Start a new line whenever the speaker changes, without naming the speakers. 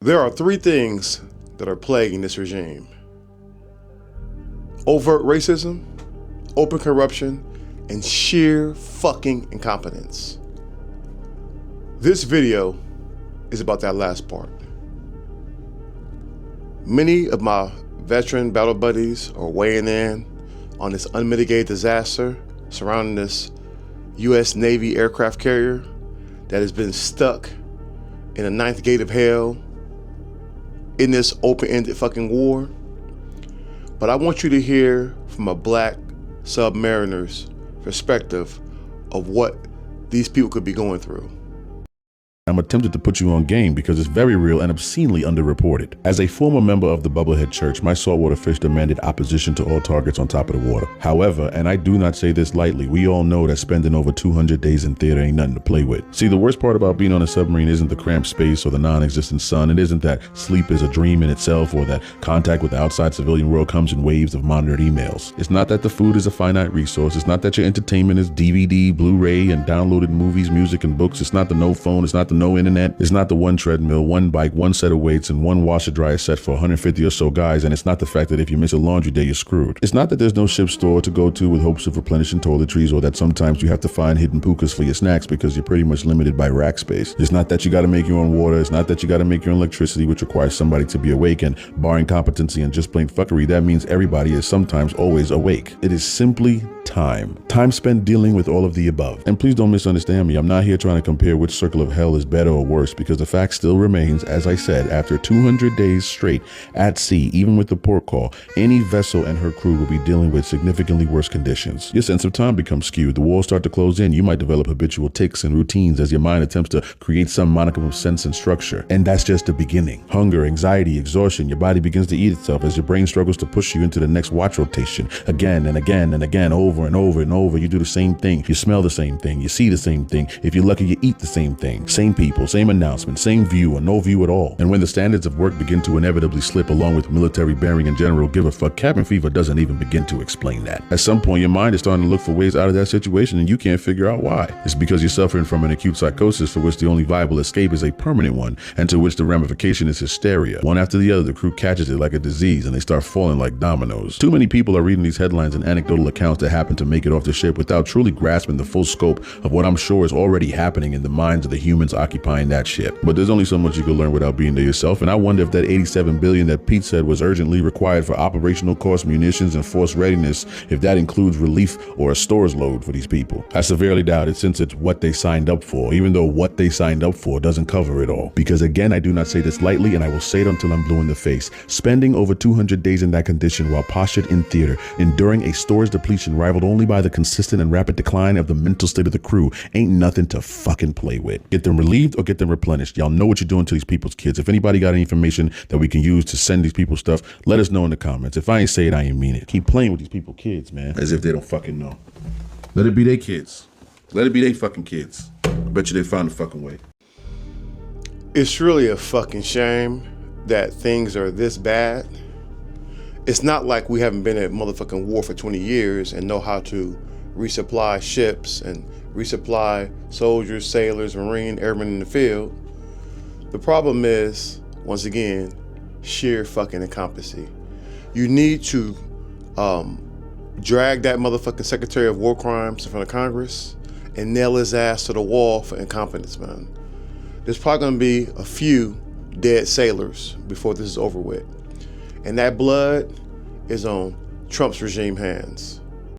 There are three things that are plaguing this regime: overt racism, open corruption, and sheer fucking incompetence. This video is about that last part. Many of my veteran battle buddies are weighing in on this unmitigated disaster surrounding this U.S. Navy aircraft carrier that has been stuck in a ninth gate of hell in this open-ended fucking war. But I want you to hear from a black submariner's perspective of what these people could be going through.
I'm attempted to put you on game because it's very real and obscenely underreported. As a former member of the Bubblehead Church, my saltwater fish demanded opposition to all targets on top of the water. However, and I do not say this lightly, we all know that spending over 200 days in theater ain't nothing to play with. See, the worst part about being on a submarine isn't the cramped space or the non-existent sun. It isn't that sleep is a dream in itself or that contact with the outside civilian world comes in waves of monitored emails. It's not that the food is a finite resource. It's not that your entertainment is DVD, Blu-ray, and downloaded movies, music, and books. It's not the no phone. It's not the no internet. It's not the one treadmill, one bike, one set of weights, and one washer dryer set for 150 or so guys. And it's not the fact that if you miss a laundry day, you're screwed. It's not that there's no ship store to go to with hopes of replenishing toiletries, or that sometimes you have to find hidden pukas for your snacks because you're pretty much limited by rack space. It's not that you got to make your own water. It's not that you got to make your own electricity, which requires somebody to be awake. And barring competency and just plain fuckery, that means everybody is sometimes always awake. It is simply time. Time spent dealing with all of the above. And please don't misunderstand me. I'm not here trying to compare which circle of hell is better or worse, because the fact still remains, as I said, after 200 days straight at sea, even with the port call, any vessel and her crew will be dealing with significantly worse conditions. Your sense of time becomes skewed. The walls start to close in. You might develop habitual tics and routines as your mind attempts to create some modicum of sense and structure. And that's just the beginning. Hunger, anxiety, exhaustion. Your body begins to eat itself as your brain struggles to push you into the next watch rotation again and again and again, over and over and over. You do the same thing. You smell the same thing. You see the same thing. If you're lucky, you eat the same thing. Same people, same announcement, same view, or no view at all. And when the standards of work begin to inevitably slip along with military bearing and general give a fuck, cabin fever doesn't even begin to explain that. At some point, your mind is starting to look for ways out of that situation and you can't figure out why. It's because you're suffering from an acute psychosis for which the only viable escape is a permanent one, and to which the ramification is hysteria. One after the other, the crew catches it like a disease and they start falling like dominoes. Too many people are reading these headlines and anecdotal accounts that happen to make it off the ship without truly grasping the full scope of what I'm sure is already happening in the minds of the humans occupying that ship. But there's only so much you can learn without being there yourself, and I wonder if that $87 billion that Pete said was urgently required for operational cost, munitions, and force readiness, if that includes relief or a stores load for these people. I severely doubt it, since it's what they signed up for, even though what they signed up for doesn't cover it all. Because again, I do not say this lightly, and I will say it until I'm blue in the face. Spending over 200 days in that condition while postured in theater, enduring a stores depletion rivaled only by the consistent and rapid decline of the mental state of the crew, ain't nothing to fucking play with. Get them relieved or get them replenished. Y'all know what you're doing to these people's kids. If anybody got any information that we can use to send these people stuff, let us know in the comments. If I ain't say it, I ain't mean it. Keep playing with these people's kids, man, as if they don't fucking know. Let it be their kids. Let it be their fucking kids. I bet you they found a fucking way.
It's really a fucking shame that things are this bad. It's not like we haven't been at motherfucking war for 20 years and know how to resupply ships and resupply soldiers, sailors, Marine, airmen in the field. The problem is, once again, sheer fucking incompetency. You need to drag that motherfucking Secretary of War Crimes in front of Congress and nail his ass to the wall for incompetence, man. There's probably gonna be a few dead sailors before this is over with. And that blood is on Trump's regime hands.